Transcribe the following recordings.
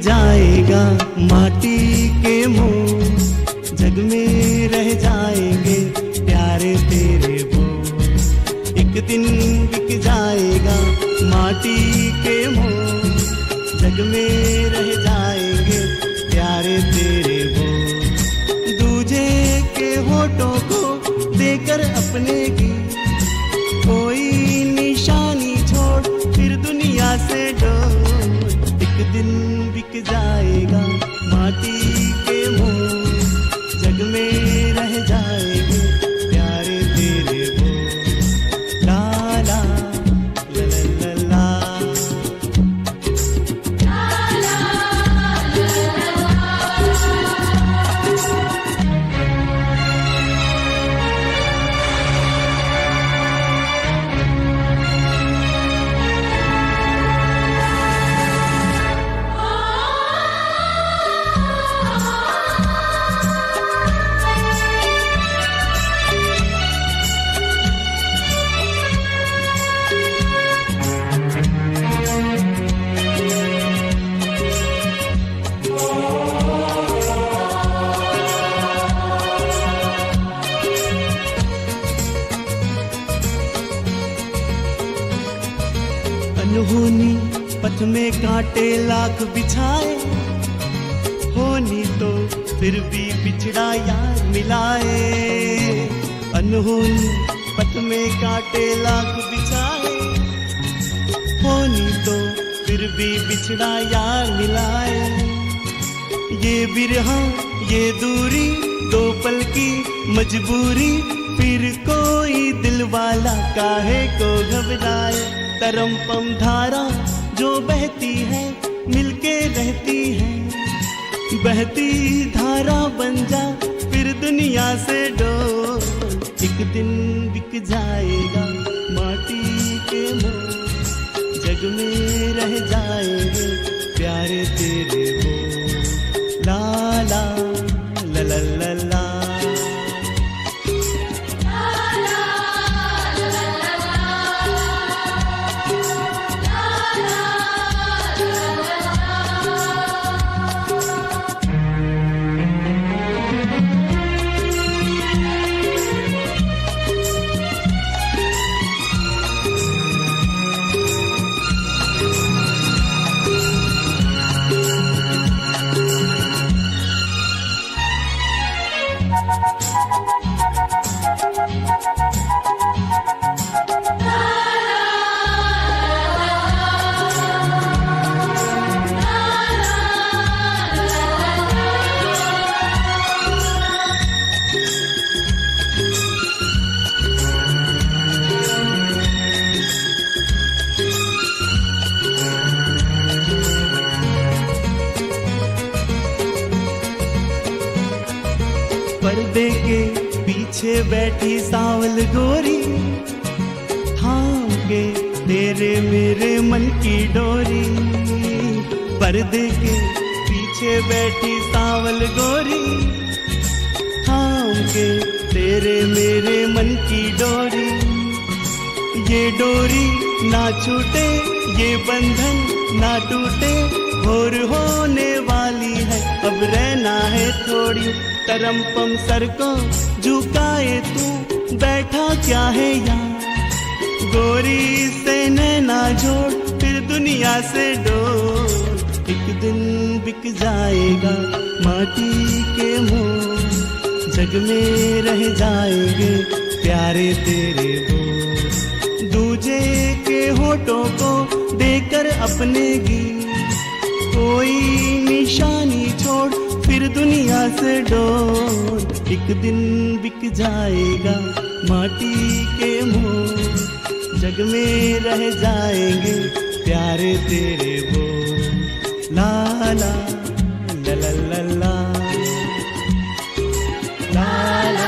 जाएगा माटी के मोह, जग में रह जाएंगे प्यारे तेरे वो। एक दिन बिक जाएगा माटी के मोह, जग में रह जाएंगे प्यारे तेरे वो। दूजे के होठों को देकर अपने की कोई निशानी छोड़ फिर दुनिया से डोर। एक दिन बिक जाएगा माटी के मोह, जग में रह जाएंगे प्यारे तेरे वो। ला ला ला ला ला अनहोनी पथ में कांटे लाख बिछाए, होनी तो फिर भी बिछड़ा यार मिलाए। अनहोनी पथ में कांटे लाख बिछाए, होनी तो फिर भी बिछड़ा यार मिलाए। ये बिरहा ये दूरी दो पल की मजबूरी, फिर कोई दिल वाला काहे को घबराए। तरम पम धारा जो बहती है मिलके रहती है, बहती धारा बन जा फिर दुनिया से डोर। एक दिन बिक जाएगा माटी के मोह, जग में रह जाएंगे प्यारे तेरे वो। ला ला ला ला ला ला पर्दे के पीछे बैठी सावल गोरी, थाम के तेरे मेरे मन की डोरी। पर्दे के पीछे बैठी सावल गोरी, थाम के तेरे मेरे मन की डोरी। ये डोरी ना छूटे ये बंधन ना टूटे, और होने वाली है अब रहना है थोड़ी। तरम पम सर को झुकाए तू बैठा क्या है यार, गोरी से नैना जोड़ फिर दुनिया से डोर। एक दिन बिक जाएगा माटी के मोह, जग में रह जाएंगे प्यारे तेरे वो। दूजे के होठों को देकर अपने गीत कोई निशानी छोड़ फिर दुनिया से डोर। एक दिन बिक जाएगा माटी के मोह, जग में रह जाएंगे प्यारे तेरे वो। ला ला ला ला ला ला ला ला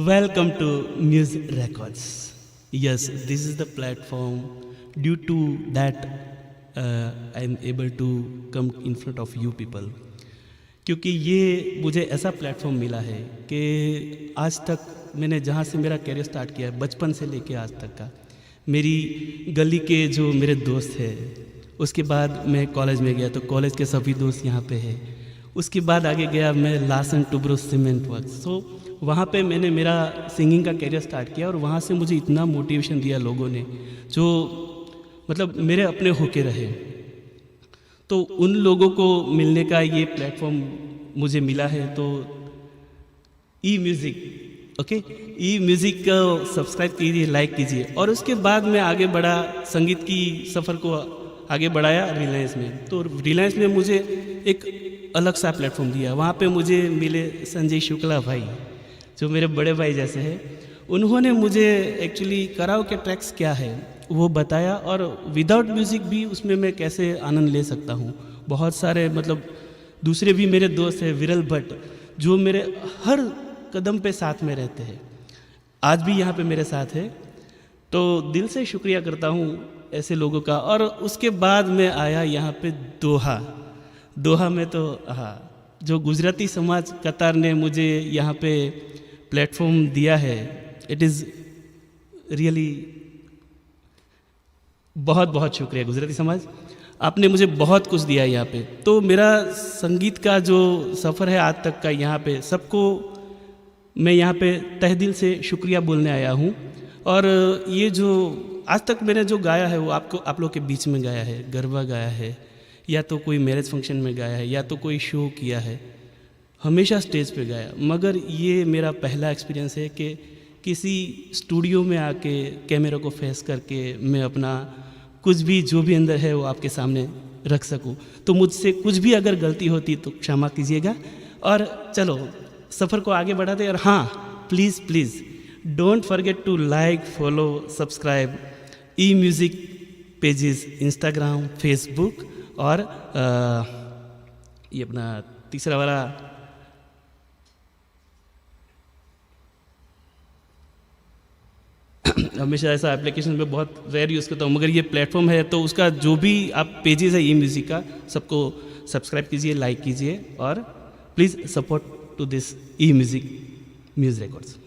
welcome to music records. Yes, this is the platform. Due to that, I am able to come in front of you people. क्योंकि ये मुझे ऐसा प्लेटफॉर्म मिला है कि आज तक मैंने जहाँ से मेरा कैरियर स्टार्ट किया है, बचपन से लेके आज तक का, मेरी गली के जो मेरे दोस्त हैं, उसके बाद मैं कॉलेज में गया तो कॉलेज के सभी दोस्त यहाँ पे हैं। उसके बाद आगे गया मैं लार्सन टुब्रो सीमेंट वर्क्स, सो वहाँ पे मैंने मेरा सिंगिंग का कैरियर स्टार्ट किया और वहाँ से मुझे इतना मोटिवेशन दिया लोगों ने, जो मतलब मेरे अपने होके रहे। तो उन लोगों को मिलने का ये प्लेटफॉर्म मुझे मिला है। तो ई म्यूज़िक, ओके, ई म्यूज़िक को सब्सक्राइब कीजिए, लाइक कीजिए। और उसके बाद मैं आगे बढ़ा, संगीत की सफ़र को आगे बढ़ाया रिलायंस में। तो रिलायंस में मुझे एक अलग सा प्लेटफॉर्म दिया। वहाँ पे मुझे मिले संजय शुक्ला भाई, जो मेरे बड़े भाई जैसे हैं। उन्होंने मुझे एक्चुअली कराओके ट्रैक्स क्या है वो बताया, और विदाउट म्यूज़िक भी उसमें मैं कैसे आनंद ले सकता हूँ। बहुत सारे मतलब दूसरे भी मेरे दोस्त हैं, विरल भट्ट, जो मेरे हर कदम पे साथ में रहते हैं, आज भी यहाँ पे मेरे साथ है। तो दिल से शुक्रिया करता हूँ ऐसे लोगों का। और उसके बाद मैं आया यहाँ पे दोहा में। तो हाँ, जो गुजराती समाज कतार ने मुझे यहाँ पे प्लेटफॉर्म दिया है, इट इज़ रियली बहुत बहुत शुक्रिया गुजराती समाज, आपने मुझे बहुत कुछ दिया यहाँ पे। तो मेरा संगीत का जो सफ़र है आज तक का, यहाँ पे सबको मैं यहाँ पे तहे दिल से शुक्रिया बोलने आया हूँ। और ये जो आज तक मैंने जो गाया है वो आप लोग के बीच में गाया है, गरबा गाया है, या तो कोई मैरिज फंक्शन में गाया है, या तो कोई शो किया है, हमेशा स्टेज पे गाया। मगर ये मेरा पहला एक्सपीरियंस है कि किसी स्टूडियो में आके कैमरे को फेस करके मैं अपना कुछ भी जो भी अंदर है वो आपके सामने रख सकूं। तो मुझसे कुछ भी अगर गलती होती तो क्षमा कीजिएगा। और चलो सफ़र को आगे बढ़ाते हैं। और हाँ, please please don't forget to like, follow, subscribe E music pages, Instagram, Facebook, और ये अपना तीसरा वाला हमेशा ऐसा एप्लीकेशन में बहुत रेयर यूज़ करता हूँ, मगर ये प्लेटफॉर्म है तो उसका जो भी आप पेजेस है ई म्यूज़िक का, सबको सब्सक्राइब कीजिए, लाइक कीजिए, और please support to this E music muse records.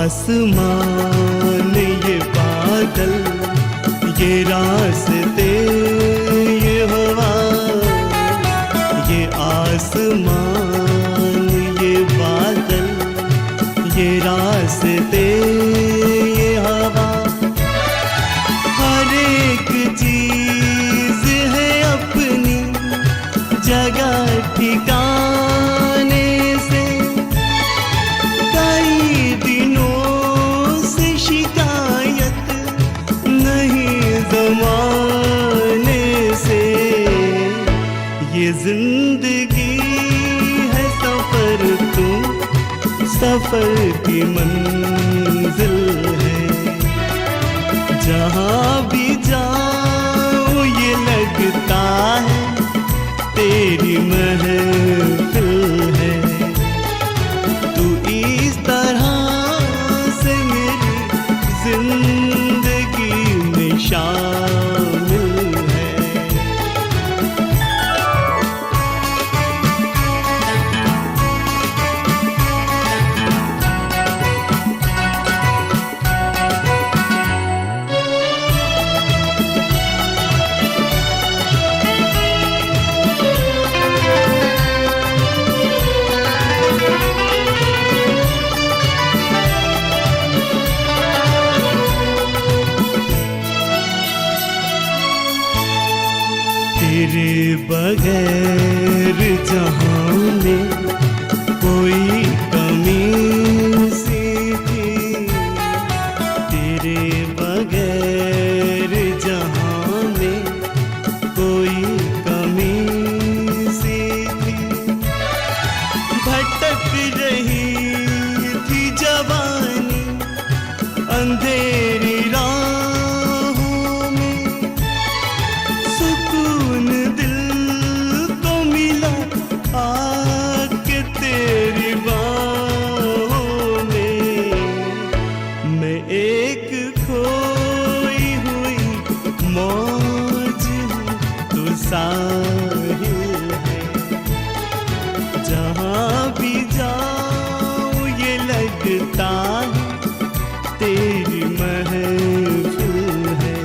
आसमान ये बादल, ये रास्ते ये हवा, ये आसमान ये बादल, ये रास्ते ये हवा, हर एक चीज है अपनी जगह ठिकाने से। कई दिनों से शिकायत नहीं ज़माने से। ये जिंदगी है सफर, तुम सफर की मंजिल है। जहाँ भी जाओ ये लगता है तेरी महफिल है। तू इस तरह से मेरी जिंदगी में शामिल है। तेरे बगैर जहां में कोई कमी सी थी, तेरे बगैर जहां में कोई कमी सी थी। भटक रही थी जवानी अंधेरी राहों में, सुकून दिल को मिला आके तेरी बाहों में। मैं एक खोई हुई मौज हूँ, तू साहिल है। जहाँ भी जाऊँ ये लगता है तेरी महफिल है।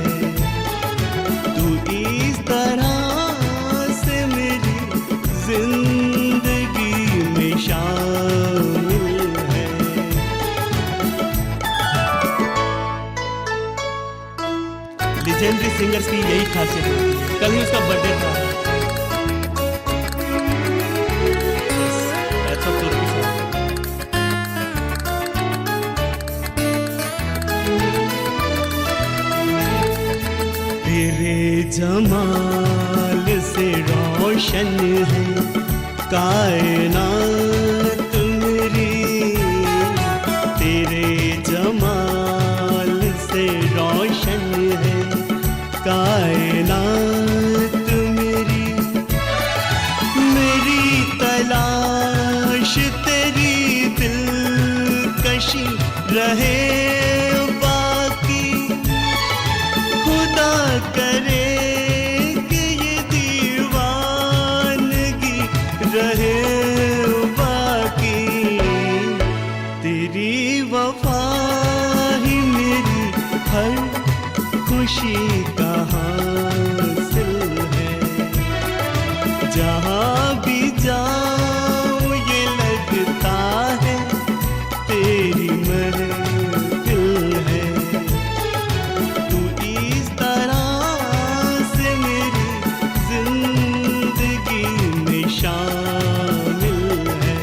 तू इस तरह से मेरी जिंदगी में शामिल है। लेजेंडरी सिंगर्स की यही खासियत होती है। कल ही उसका बर्थडे था। Yes, that's a good song. तेरे जमाल से रोशन है कायनात मेरी, तेरे जमाल से रोशन है कायनात मेरी। मेरी तलाश तेरी दिलकशी रहे बाकी, खुदा करे कि ये दीवानगी रहे बाकी। तेरी वफा ही मेरी हर खुशी का हासिल है। जहाँ भी जाऊँ ये लगता है तेरी महफिल है। तू इस तरह से मेरी जिंदगी में शामिल है।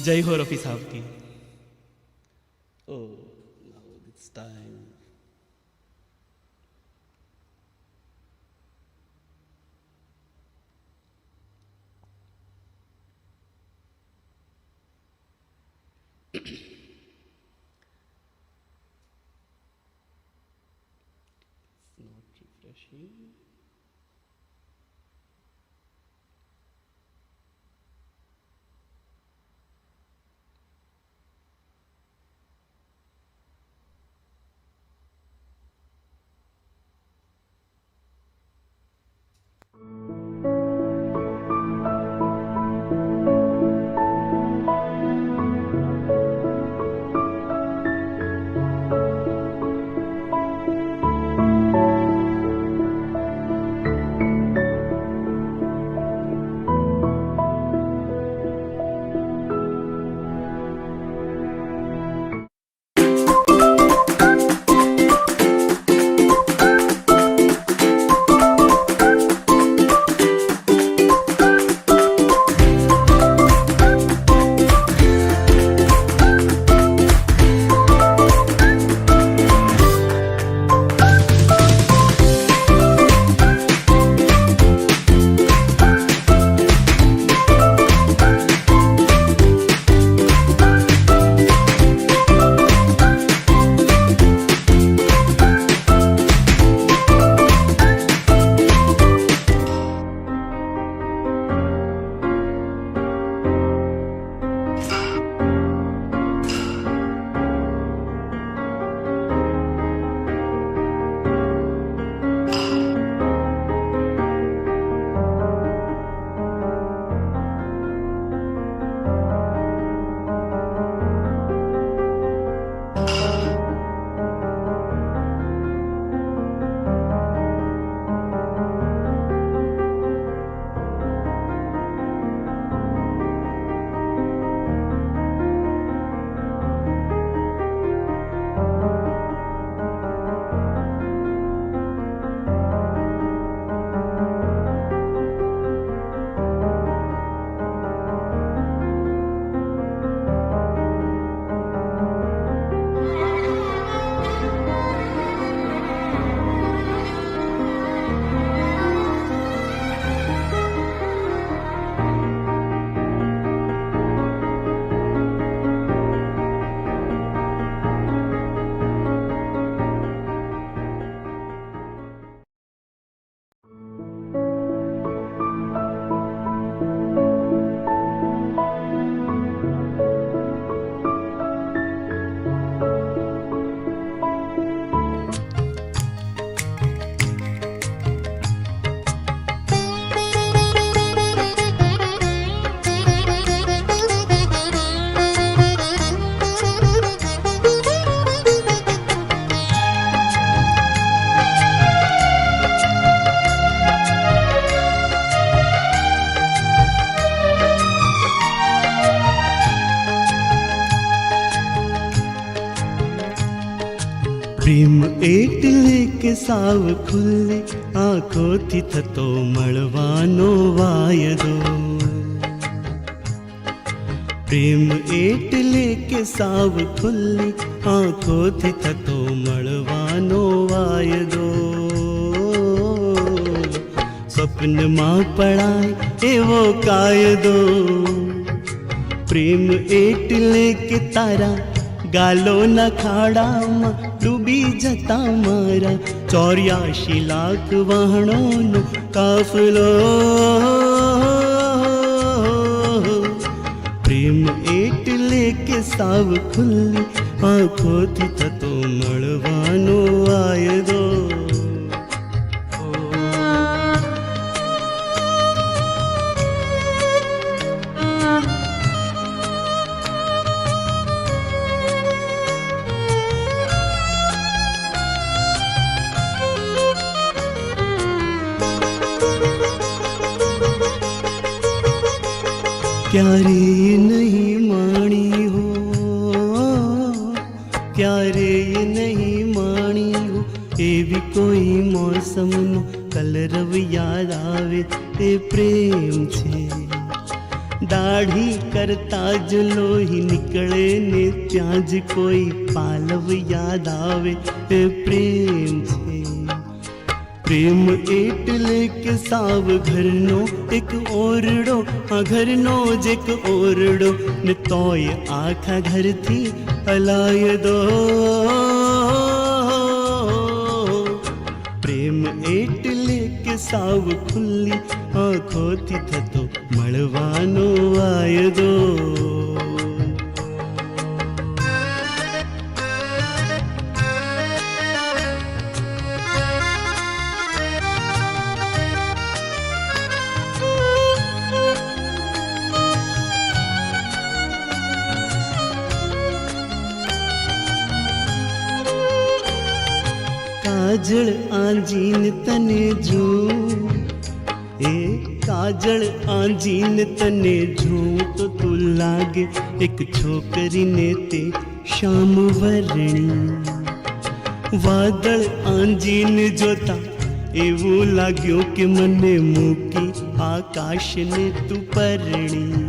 जय हो रफी साहब की। Oh, now it's time. Not refreshing. એટલે કે સાવ ખુલ્લી આંખોથી થતો મળવાનો વાયદો. પ્રેમ એટલે કે સાવ ખુલ્લી આંખોથી થતો મળવાનો વાયદો. સ્વપ્નમાં પડાય એવો કાયદો. પ્રેમ એટલે કે તારા ગાલોના ખાડામાં ડૂબી જતા મારા 84 લાખ વહાણોનો કાફલો. પ્રેમ એટલે કે સાવ ખુલ્લી આંખોથી થતો મળવાનો વાયદો. ક્યારેય નહીં માણી હો, ક્યારેય નહીં માણી હો એવી કોઈ મોસમનો કલરવ યાદ આવે તે પ્રેમ છે. દાઢી કરતા જ લોહી નીકળે ને ત્યાં જ કોઈ પાલવ યાદ આવે તે પ્રેમ છે. પ્રેમ એટલે કે સાવ ઘરનો એક ઓરડો, આ ઘરનો જ એક ઓરડો ને તોય આખા ઘરથી અલાયદો. પ્રેમ એટલે કે સાવ ખુલ્લી આંખોથી થતો મળવાનો વાયદો. કાજળ આંજીને તને જોઉં, એ કાજળ આંજીને તને જોઉં તો તું લાગે એક છોકરીને તે શ્યામ વર્ણી. વાદળ આંજીને જોતા એવું લાગ્યું કે મને મૂકી આકાશને તું પરણી.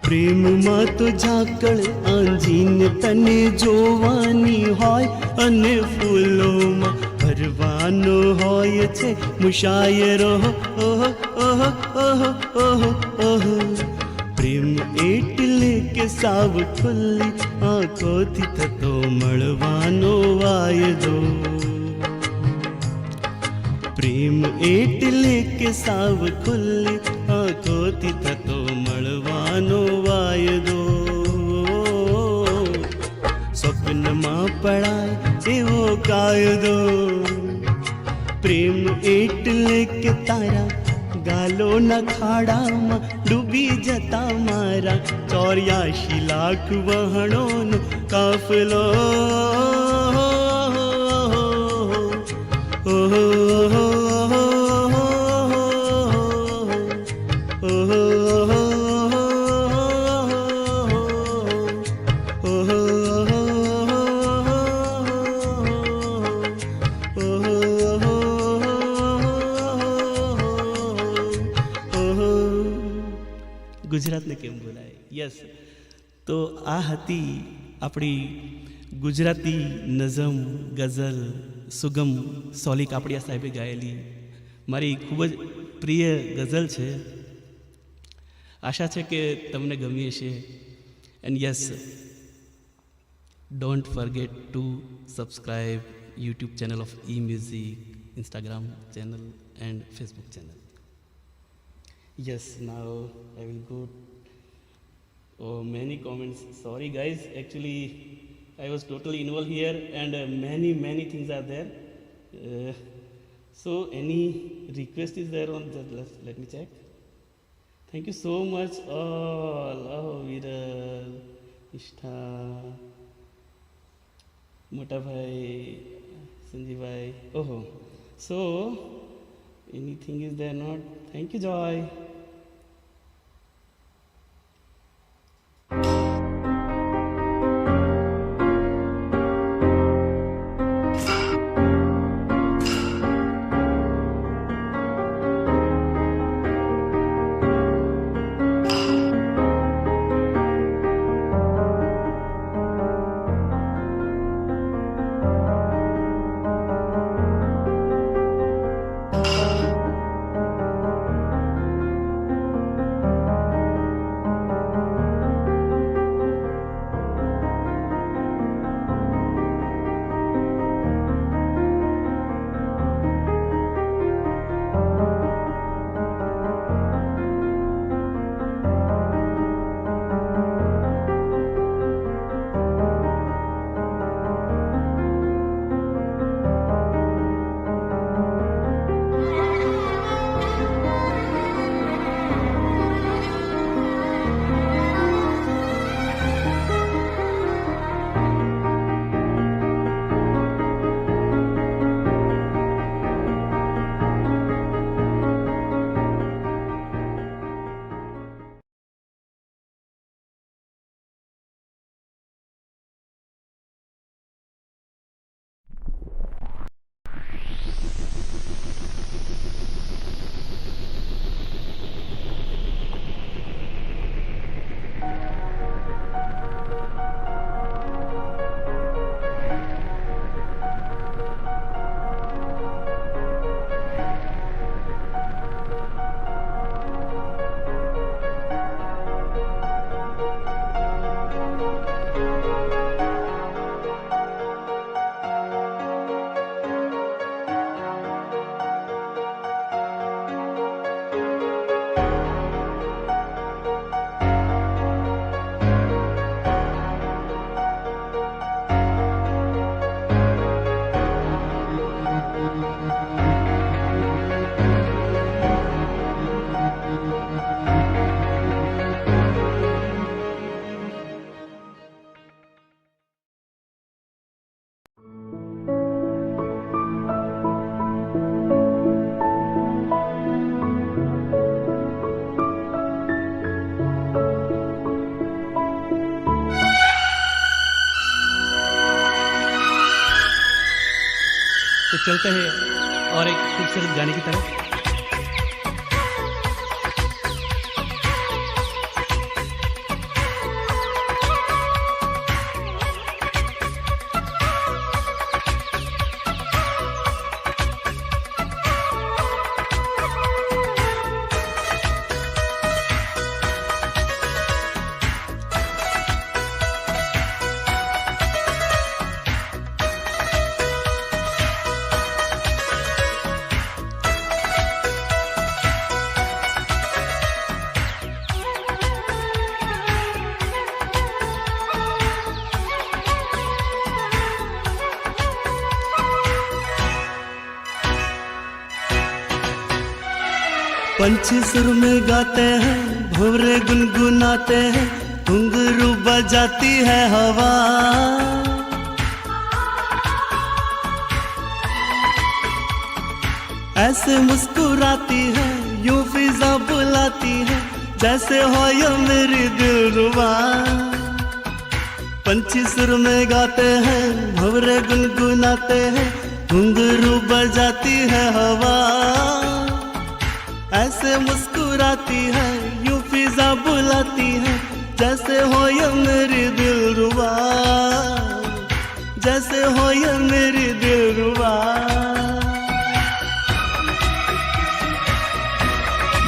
પ્રેમમાં તો ઝાકળ આંજીને તને જોવાની હોય અને ફૂલોમાં ભરવાનો હોય છે મુશાયરો. ઓહો ઓહો ઓહો ઓહો ઓહો. પ્રેમ એટલે કે સાવ ખુલ્લી આંખોથી થતો મળવાનો વાયદો. પ્રેમ એટલે કે સાવ ખુલ્લી આંખોથી થતો મળવાનો વાયદો. સ્વપ્નમાં પડાય એવો કાયદો. પ્રેમ એટલે કે તારા ગાલોના ખાડામાં ડૂબી જતા મારા 84 લાખ વહાણોનો કાફલો. ગુજરાતને કેમ બોલાય. યસ, તો આ હતી આપણી ગુજરાતી નઝમ ગઝલ સુગમ સોલી કાપડિયા સાહેબે ગાયેલી મારી ખૂબ જ પ્રિય ગઝલ છે. આશા છે કે તમને ગમી હશે. And yes, don't forget two subscribe YouTube channel of eMusic, Instagram channel and Facebook channel. Yes, now I will go. Oh, many comments. Sorry guys, actually I was totally involved here and many things are there. So any request is there on that? Let me check. Thank you so much all. Oh, Viral, Ishtha, Mota bhai, Sanjeev bhai. Oh, so anything is there not? Thank you, Joy. तो चलते हैं और एक खूबसूरत गाने की तरफ। पंछी सुर में गाते हैं, भंवरे गुनगुनाते हैं, घुंघरू बजाती है हवा। ऐसे मुस्कुराती है, यूं फिजा बुलाती है, जैसे हो ये मेरी दिलरुबा। पंछी सुर में गाते हैं, भंवरे गुनगुनाते हैं, घुंघरू बजाती है हवा। ऐसे मुस्कुराती है, यूं फिजा बुलाती है, जैसे हो ये मेरी दिलरुबा, जैसे हो ये मेरी दिलरुबा।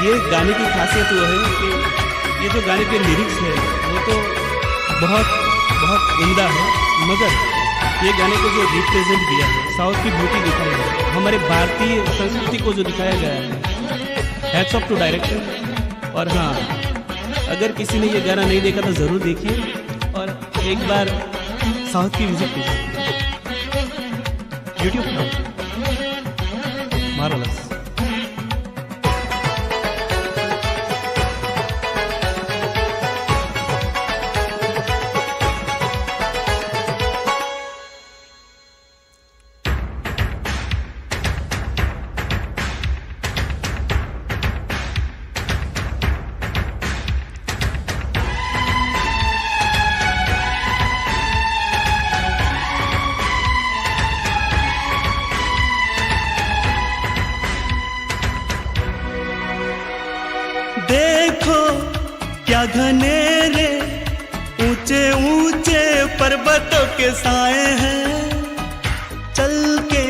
ये गाने की खासियत वो है कि ये जो गाने के लिरिक्स है वो तो बहुत बहुत उम्दा है, मगर ये गाने को जो रिप्रेजेंट किया है, साउथ की ब्यूटी दिखाई है, हमारे भारतीय संस्कृति को जो दिखाया गया है, हैट्स ऑफ टू डायरेक्टर। और हाँ, अगर किसी ने ये गाना नहीं देखा तो ज़रूर देखिए और एक बार साउथ की विजिट कीजिए। यूट्यूब पर मार्वलस। देखो क्या घनेरे ऊंचे ऊंचे पर्वतों के साए हैं, चल के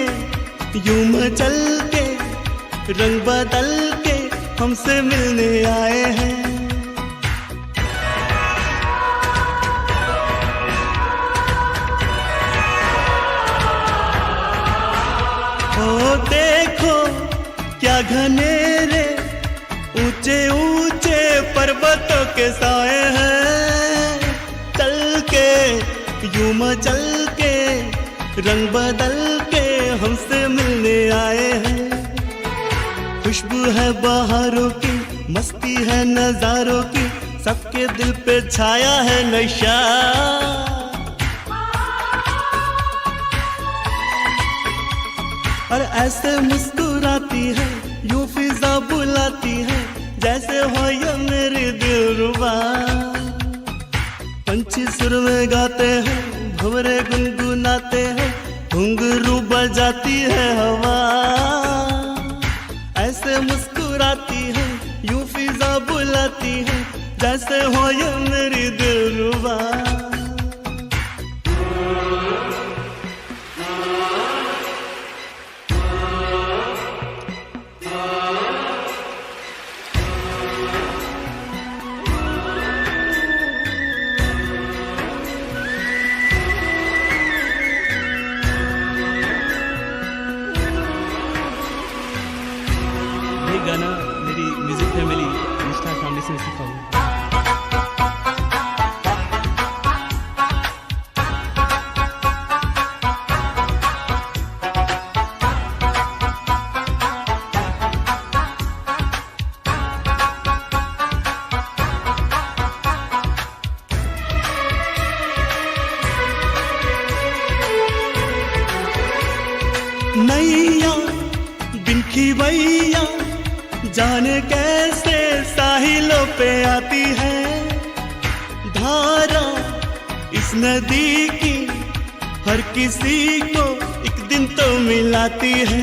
यूं मचल के रंग बदल के हमसे मिलने आए हैं। ओ देखो क्या घनेरे ऊंचे ऊंचे पर्वतों के साए हैं, चल के यूं मचल के रंग बदल के हमसे मिलने आए हैं। खुशबू है बहारों की, मस्ती है नजारों की, सबके दिल पे छाया है नशा। और ऐसे मुस्कुराती है, यूं फिजा बुलाती है, जैसे हो ये मेरी दिलरुबा। पंछी सुर में गाते हैं, भंवरे गुनगुनाते हैं, घुंघरू बजाती है हवा। ऐसे मुस्कुराती है, यूं फिजा बुलाती है, जैसे हो ये मेरी दिलरुबा। ये गाना मेरी म्यूजिक फैमिली इंस्टा फाउंडेशन से सीखा हूँ। नैया बिन खिवैया जाने कैसे साहिलों पे आती है, धारा इस नदी की हर किसी को एक दिन तो मिलाती है।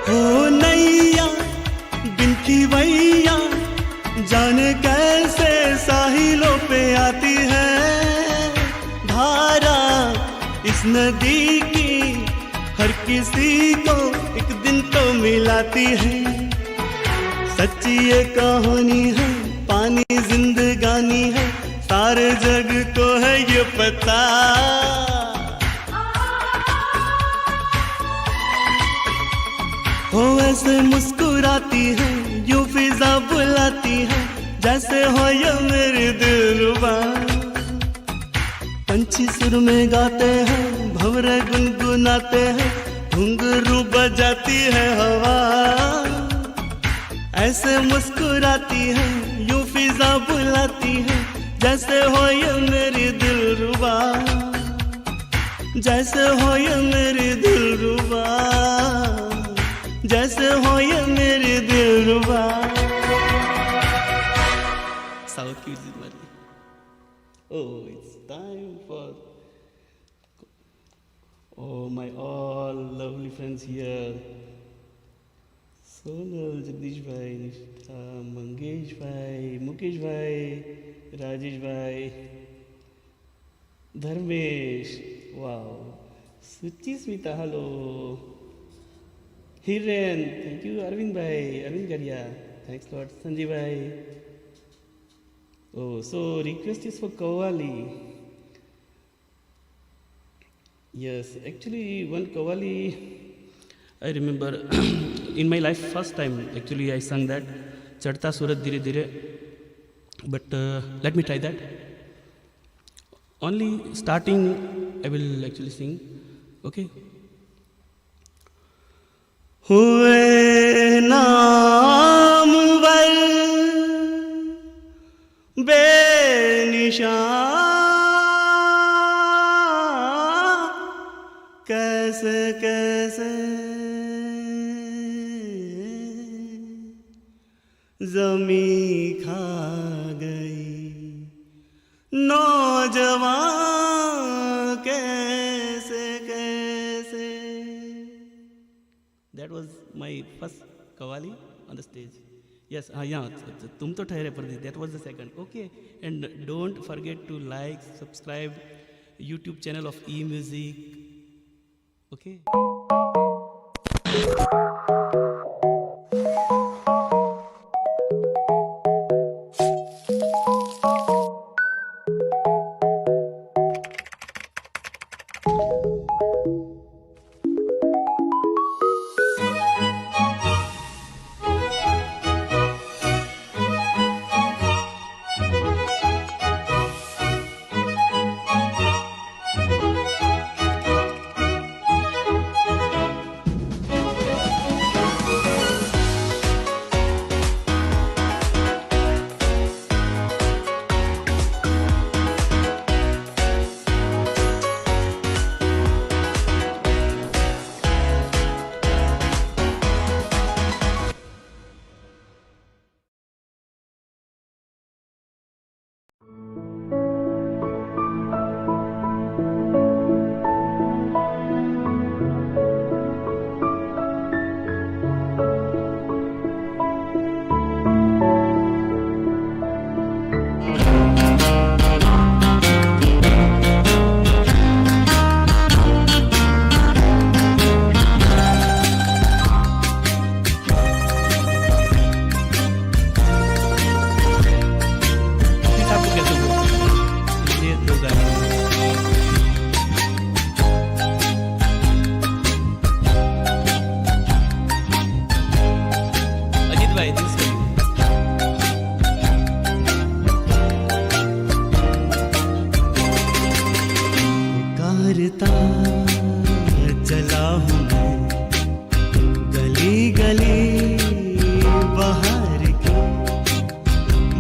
हो नैया बिन की वैया जाने कैसे साहिलों पे आती है। धारा इस नदी की हर किसी को एक दिन तो मिलाती है। सच्ची ये कहानी है, पानी जिंदगानी है, सारे जग को है ये पता। हो ऐसे मुस्कुराती है, यूं फिजा बुलाती है, जैसे हो ये मेरी दिलरुबा। पंछी सुर में गाते हैं, भंवरे गुनगुनाते हैं, घुंघरू बजाती है हवा। ऐसे मुस्कुराती है, यूं फिजा बुलाती है, जैसे हो ये मेरी दिलरुबा, जैसे हो ये मेरी दिलरुबा, जैसे हो ये मेरी दिलरुबा। साउथ की जिम्मेदारी। Oh, it's time for my all lovely friends here. Sonal, Jagdish भाई, निष्ठा, मंगेश भाई, मुकेश भाई, राजेश भाई, Dharmesh, wow, Suchi Smita, hello, Hiren, thank you, Arvind भाई, अरविंद गरिया, थैंक्स लॉट, संजीव भाई। Oh, so request is for Qawwali. Yes, actually one Qawwali I remember in my life first time actually I sang that Chadta Surat Dhire Dhire, but let me try that. Only starting I will actually sing, okay? हुए नाम वर बेनिशान, कैसे कैसे ज़मीं खा गई नौजवान, कैसे कैसे। That was my first Qawwali on the stage. Yes, yeah, तुम तो ठहरे Pradeep, that was the second. Okay, and don't forget to like, subscribe YouTube channel of eMusic. Okay.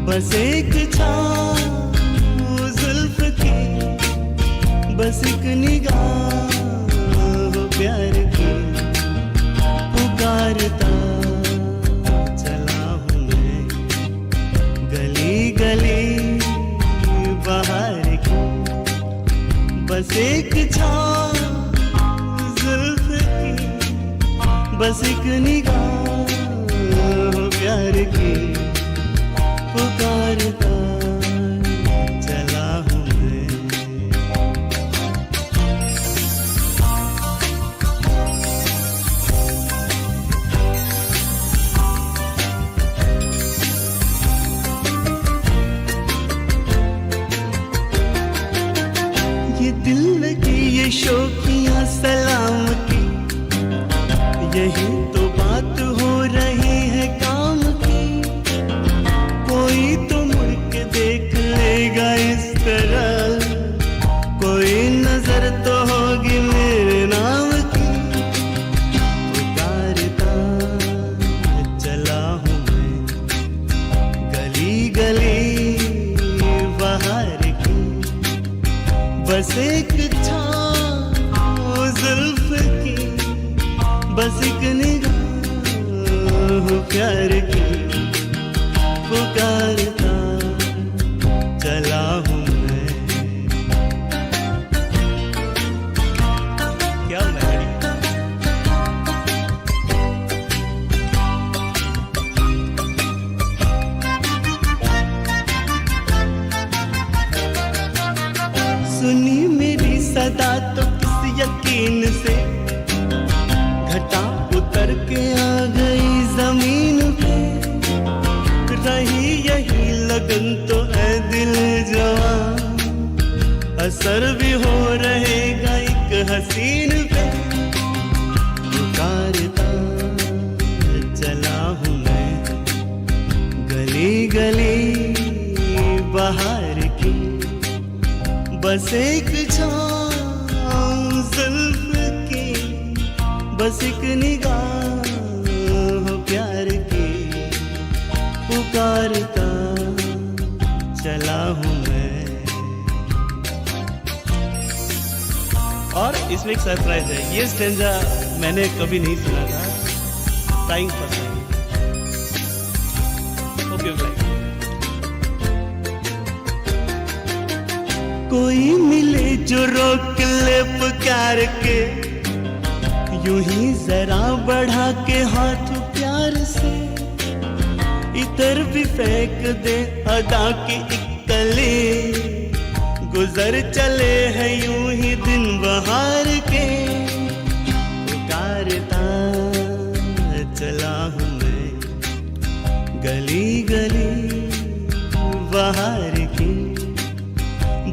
बस एक छाँव जुल्फ की, बस एक निगाह प्यार की, पुकारता चला हूँ मैं एक छाँव जुल्फ की, बस एक निगाह प्यार की, पुकारता चला हूँ मैं। ये दिल की ये शौकियाँ सलाम की, यही तो बात हो रही है काम की। कोई तो मुड़ के देख लेगा इस तरह, कोई नजर तो होगी मेरे नाम की। पुकारता चला हूँ मैं गली गली बाहर की, बस एक छाँव जुल्फ की, बस एक निगाह प्यार की, पुकारता चला हूँ मैं। क्या मेलोडी! सुनी मेरी सदा तो किस यकीन से, घटा उतर के आ गई जमीन पे। रही यही लगन तो है दिल जवां, असर भी हो रहेगा एक हसीन पे। पुकारता चला हूँ मैं गली गली बाहर की, बस एक छाँव जुल्फ की, बस एक निगाह प्यार की, पुकारता चला हूँ मैं। और इसमें एक सरप्राइज है, ये स्टेंजा मैंने कभी नहीं सुना था, टाइम फर्स्ट टाइम। ओके कोई मिले जो रोक ले पुकार के, यूं ही जरा बढ़ा के हाथ प्यार से, इतर भी फेंक दे अदा की एक कली। गुजर चले हैं यूं ही दिन बहार के, पुकारता चला हूँ मैं गली गली बाहर की,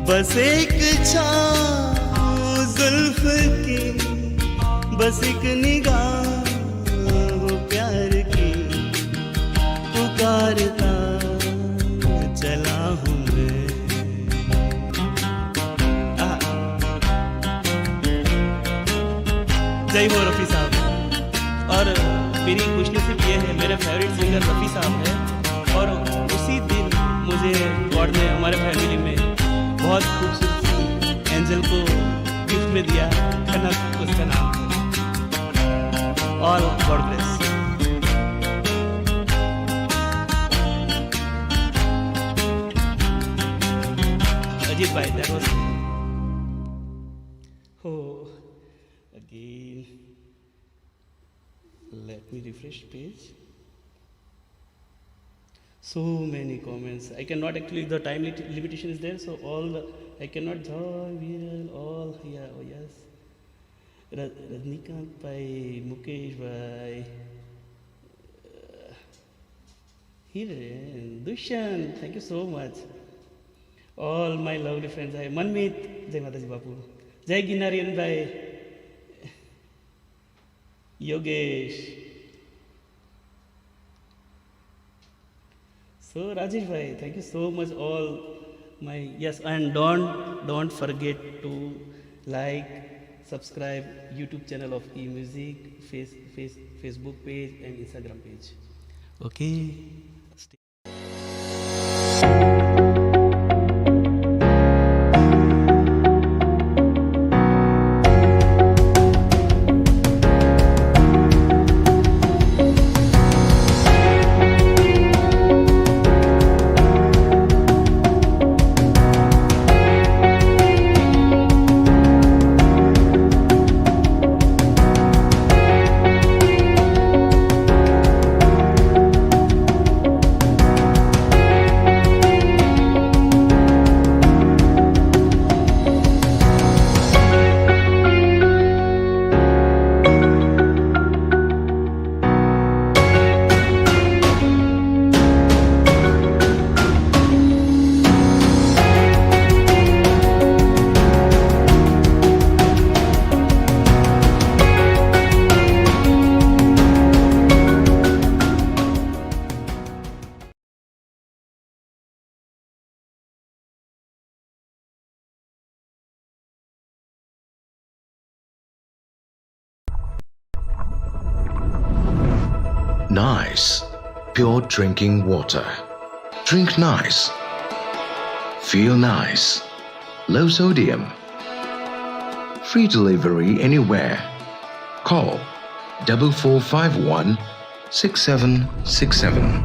बस एक छाँव जुल्फ की, बस एक निगाह प्यार की, पुकारता चला हूँ मैं। जय हो रफ़ी साहब। और मेरी खुशनसीब ये है, मेरे फेवरेट सिंगर रफ़ी साहब है, और उसी दिन मुझे गॉड ने हमारे फैमिली में बहुत खूबसूरत एंजल को गिफ्ट में दिया, कनक उसका नाम है। All God bless. अजीत भाई, that was again. Let me refresh page. So many comments. I cannot actually, the time limitation is there, so I cannot join viral all. Yeah, oh yes. Rajnikant bhai, Mukesh bhai, Hiren, Dushan, thank you so much. All my lovely friends. Hi, Manmeet, Jai Mataji Bapu, Jai Ginarian bhai, Yogesh. So Rajesh bhai, thank you so much. All my, yes, and don't forget to like, subscribe YouTube channel of eMusic, Facebook page and Instagram page. Okay. Nice, pure drinking water. Drink nice. Feel nice. Low sodium. Free delivery anywhere. Call 4451 6767.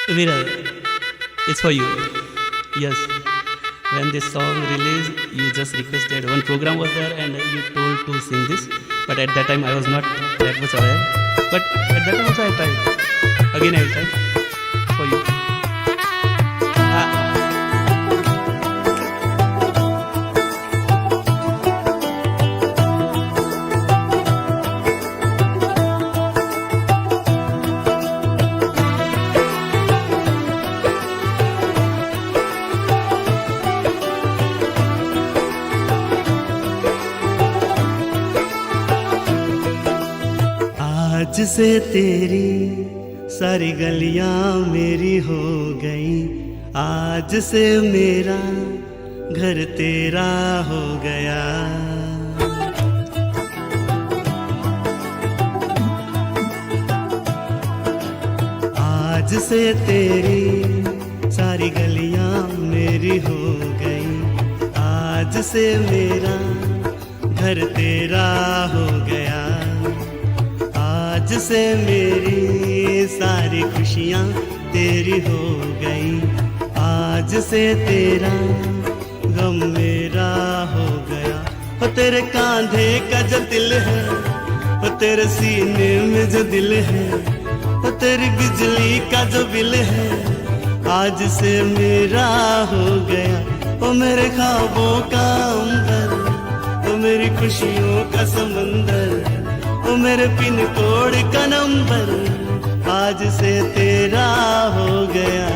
Viral, it's for you. Yes, when this song released, you just requested. One program was there and you told to sing this. But at that time I was not that much aware. But at that time also I tried. Again I will try for you. आज से तेरी सारी गलियां मेरी हो गई, आज से मेरा घर तेरा हो गया। आज से तेरी सारी गलियां मेरी हो गई, आज से मेरा घर तेरा हो गया। आज से मेरी सारी खुशियाँ तेरी हो गई, आज से तेरा गम मेरा हो गया। वो तेरे कांधे का जो दिल है, वो तेरे सीने में जो दिल है, वो तेरी बिजली का जो बिल है, आज से मेरा हो गया। वो मेरे ख्वाबों का अंबर, वो मेरी खुशियों का समंदर, वो मेरे पिन कोड का नंबर, आज से तेरा हो गया।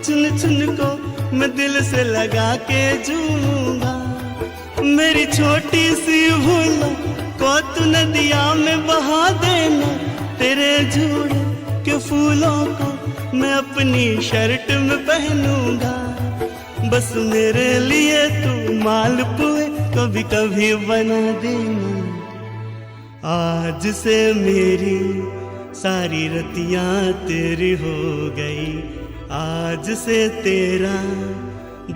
चुन चुन को मैं दिल से लगा के झूमूंगा। मेरी छोटी सी भूल को तू नदिया में बहा देना, तेरे जोड़े के फूलों को मैं अपनी शर्ट में पहनूंगा। बस मेरे लिए तू मालपुए कभी कभी बना देना। आज से मेरी सारी रतियां तेरी हो गई, आज से तेरा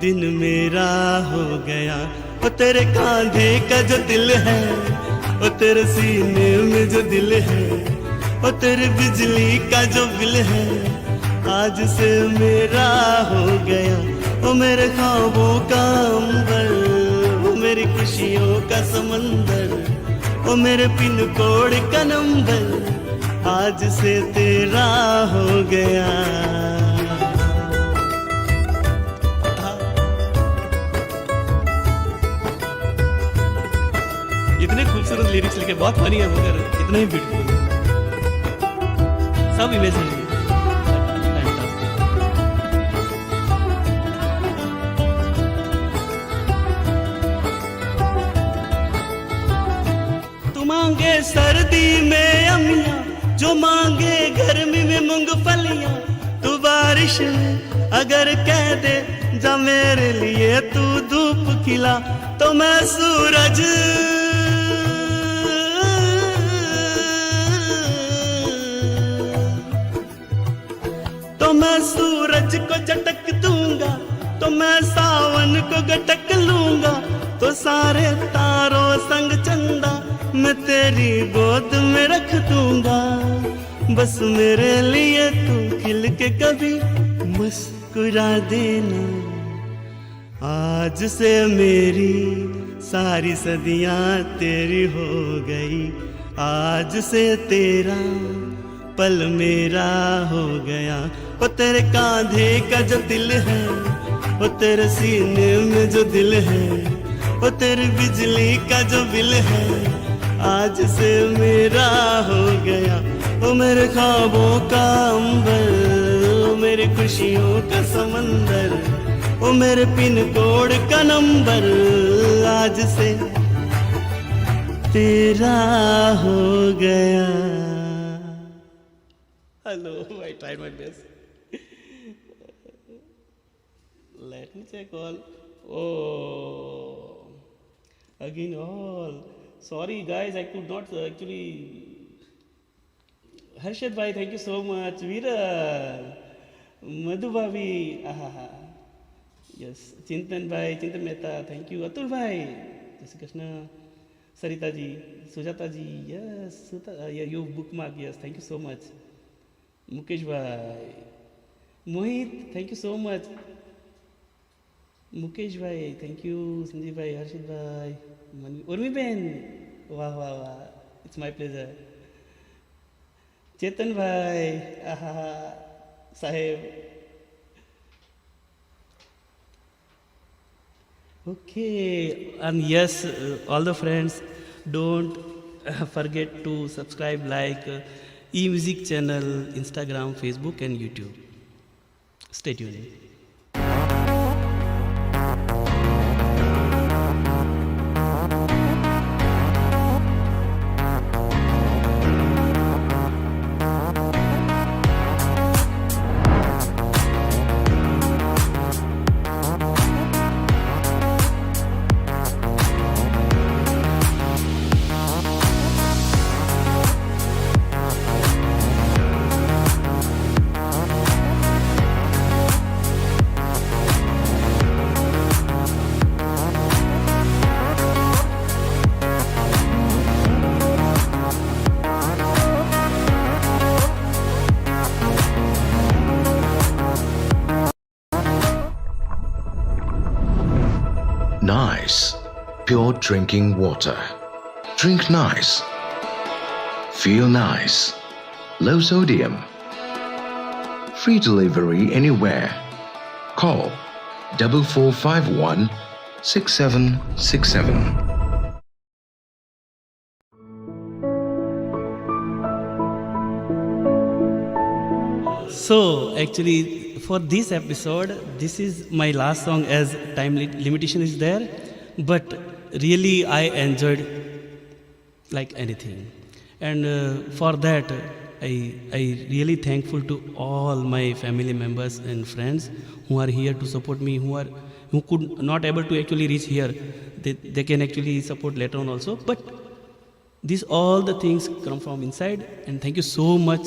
दिन मेरा हो गया। वो तेरे कांधे का जो दिल है, वो तेरे सीने में जो दिल है, वो तेरी बिजली का जो बिल है, आज से मेरा हो गया। वो मेरे ख्वाबों का अंबर, वो मेरी खुशियों का समंदर, वो मेरे पिन कोड का नंबर, आज से तेरा हो गया। इतने खूबसूरत लिरिक्स लिखे, बहुत फनी है मगर इतना ही ब्यूटीफुल, सब इमेजिनरी। तू मांगे सर्दी में अमियां, जो मांगे गर्मी में मूंगफलियां, तू बारिश में अगर कह दे जा मेरे लिए तू धूप खिला, तो मैं सूरज को झटक दूंगा, तो मैं सावन को गटक लूंगा, तो सारे तारों संग चंदा मैं तेरी गोद में रख दूंगा। बस मेरे लिए तू खिल के कभी मुस्कुरा देना। आज से मेरी सारी सदियां तेरी हो गई, आज से तेरा पल मेरा हो गया। ओ तेरे कांधे का जो दिल है, ओ तेरे सीने में जो दिल है, ओ तेरी बिजली का जो बिल है, आज से मेरा हो गया। ओ मेरे ख्वाबों का अंबर, ओ मेरी खुशियों का समंदर, ओ मेरे पिन कोड का नंबर, आज से तेरा हो गया। Hello, I tried my best. Let me check all. Oh, again all. Sorry guys, I could not actually. Harshad bhai, thank you so much. Viral, Madhu bhabi, ahaha. Yes, Chintan bhai, Chintan Mehta, thank you. Atul bhai, Jai Shri Krishna. Sarita ji, Sujata ji, yes, yeah, you bookmark, yes, thank you so much. Mukesh bhai, Mohit, thank you so much. Mukesh bhai, thank you. Sanjeev bhai, Harshit bhai, Urmi ben, wow, wow, wow, it's my pleasure. Chetan bhai, aha, Sahib. Okay, and yes, all the friends, don't forget to subscribe, like e-music channel, Instagram, Facebook and YouTube. Stay tuned. Nice, pure drinking water. Drink nice. Feel nice. Low sodium. Free delivery anywhere. Call 4451 6767. So actually for this episode, this is my last song as time limitation is there, but really I enjoyed like anything, and for that I really thankful to all my family members and friends who are here to support me, who could not able to actually reach here. They can actually support later on also, but these all the things come from inside, and thank you so much.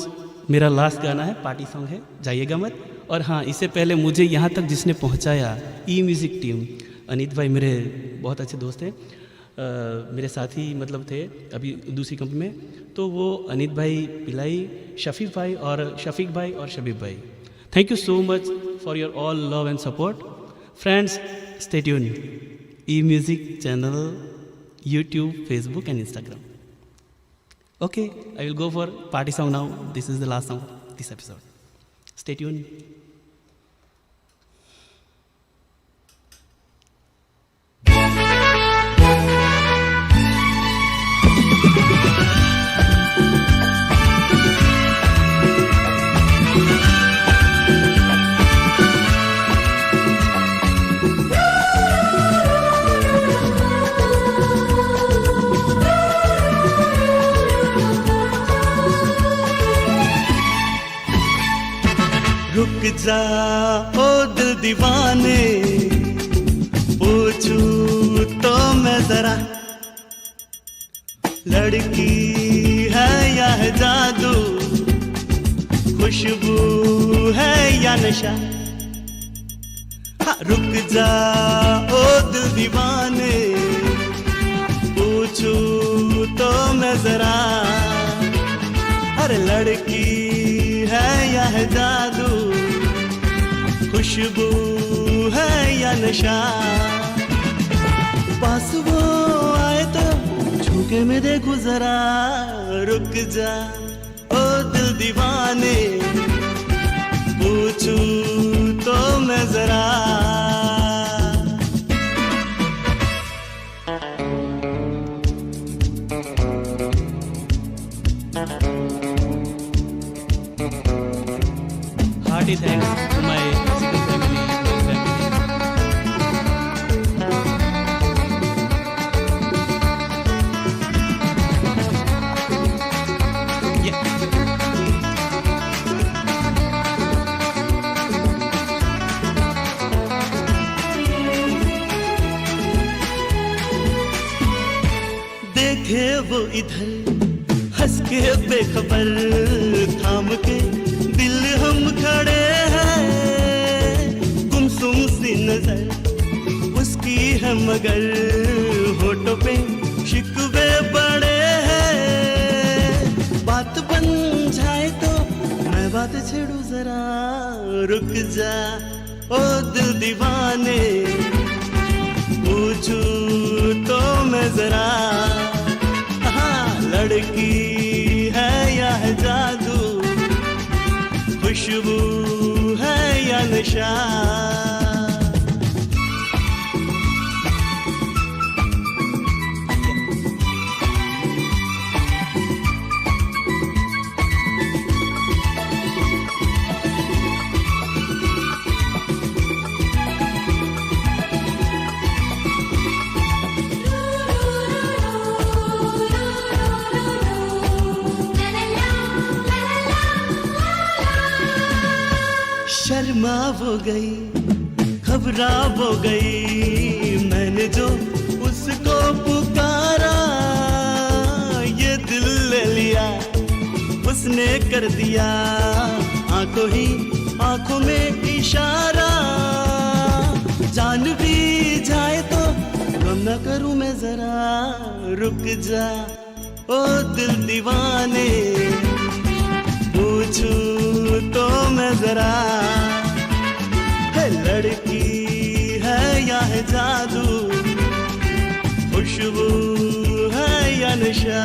मेरा last गाना है, party song है, जाइएगा मत। और हाँ, इससे पहले मुझे यहाँ तक जिसने पहुँचाया ई-म्यूज़िक टीम, अनित भाई मेरे बहुत अच्छे दोस्त हैं, मेरे साथी मतलब थे अभी दूसरी कंपनी में, तो वो अनित भाई पिलाई, शफीक भाई और शबीब भाई, thank you so much for your all love and support. Friends, stay tune, e music channel, YouTube, Facebook and Instagram. Okay, I will go for party song now. This is the last song of this episode. Stay tuned. रुक जा ओ दिल दीवाने, पूछूं तो मैं जरा, लड़की है या है जादू, खुशबू है या नशा। हाँ, रुक जा ओ दिल दीवाने, पूछूं तो मैं जरा, अरे लड़की है या है जादू, खुशबू है या नशा। पास वो आए तो झुके में देखूं जरा, रुक जा ओ दिल दीवाने, पूछूं तो मैं जरा। Hearty thanks to my physical family, my family. Yeah. देखे वो इधर हंस के बेखबर, थाम के दिल हम खड़े हैं, गुमसुम सी नजर उसकी है मगर होठों पे शिकवे बड़े हैं। बात बन जाए तो मैं बात छेड़ू जरा, रुक जा ओ दिल दीवाने, पूछूं तो मैं जरा। लड़की है या है जादू, खुशबू है या नशा। शर्मा वो गई, घबरा वो गई, मैंने जो उसको पुकारा, ये दिल ले लिया उसने कर दिया, आंखों ही आंखों में इशारा। जान भी जाए तो गम न करूं मैं जरा, रुक जा ओ दिल दीवाने, पूछूं तो मैं जरा। है लड़की है या है जादू, खुशबू है या नशा।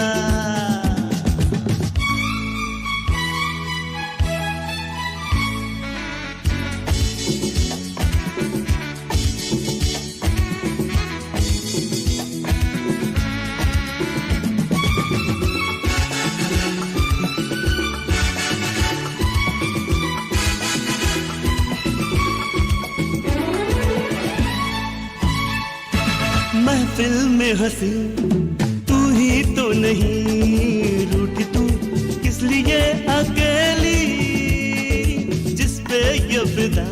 महफिल में हंसी तू ही तो नहीं, रूठी तू किस लिए अकेली, जिस पे ये फिदा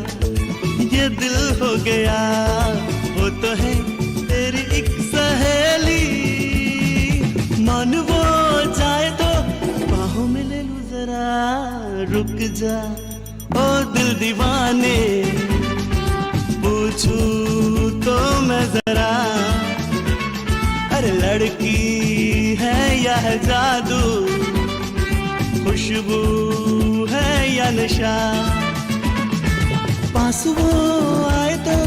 ये दिल हो गया, वो तो है तेरी एक सहेली। मान वो जाए तो बाहों में ले लूं जरा, रुक जा ओ दिल दीवाने, पूछूं तो मैं जरा। अरे लड़की है या है जादू, खुशबू है या नशा। पास वो आए तो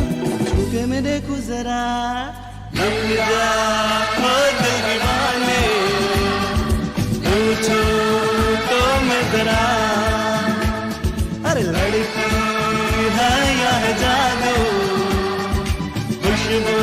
झुके में देखूं जरा, रुक जा ओ दिल दीवाने, पूछो तो मैं जरा। अरे लड़की है या है जादू, खुशबू